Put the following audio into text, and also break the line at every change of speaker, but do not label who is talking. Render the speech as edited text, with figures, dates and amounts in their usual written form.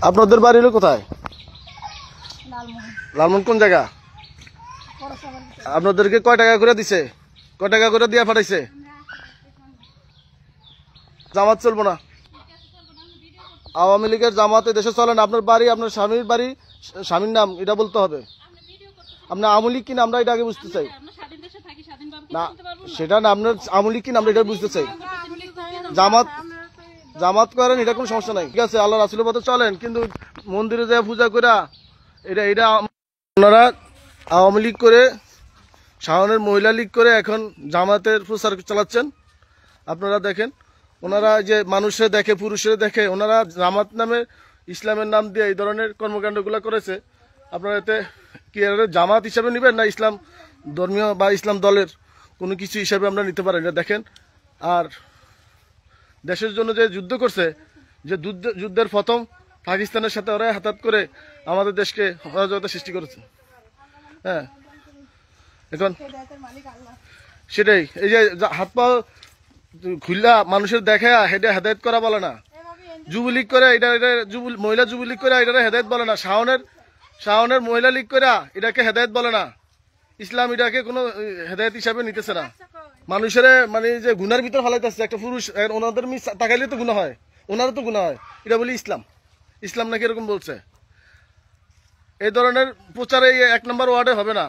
আপনাদের বাড়ি হলো কোথায়? লালমোহন কোন জায়গা? আপনাদেরকে কয় টাকা করে দিছে? কয় টাকা করে দিয়া পাঠাইছে? জামাত চলবো না, আওয়ামী লীগের জামাতে দেশে চলে না। আপনার বাড়ি, আপনার স্বামীর বাড়ি, স্বামীর নাম এটা বলতে হবে। আপনার আওয়ামী লীগ কিনা আমরা এটা আগে বুঝতে চাই না, সেটা না আপনার আওয়ামী লীগ কিনা আমরা এটা বুঝতে চাই। জামাত জামাত করেন, এটা কোনো সমস্যা নাই, ঠিক আছে, আল্লাহ রাসূলের পথে চলেন, কিন্তু মন্দিরে যায় পূজা করা এটা এটা ওনারা আওয়ামী লীগ করে, শাওনের মহিলা লীগ করে এখন জামাতের প্রচার চালাচ্ছেন। আপনারা দেখেন, ওনারা যে মানুষের দেখে, পুরুষের দেখে, ওনারা জামাত নামে ইসলামের নাম দিয়ে এই ধরনের কর্মকাণ্ডগুলো করেছে। আপনারা এতে কি জামাত হিসাবে নেবেন না ইসলাম ধর্মীয় বা ইসলাম দলের কোনো কিছু হিসাবে আমরা নিতে পারি না? দেখেন, আর দেশের জন্য যে যুদ্ধ করছে, যে যুদ্ধের প্রথম পাকিস্তানের সাথে ওরা হাতাত করে আমাদের দেশকে অরাজকতা সৃষ্টি করেছে। হ্যাঁ, এখন সেটাই, এই যে হাত পা খুললা মানুষের দেখে হেডে হেদায়ত করা বলে না, যুবলীগ করে এটা মহিলা যুবলীগ করে এটা হেদায়ত বলে না, শাওনের মহিলা লীগ করে এটাকে হেদায়ত বলে না। ইসলাম এটাকে কোনো হেদায়ত হিসাবে নিতেছে না। মানুষের মানে যে গুনার ভিতর ফেলাইতেছে একটা পুরুষ, ওনাদের তাকাইলে তো গুনাহ হয়, ওনারও তো গুনাহ হয়, এটা বলি ইসলাম। ইসলাম নাকি এরকম বলছে? এই ধরনের প্রচারে 1 নম্বর ওয়ার্ডে হবে না।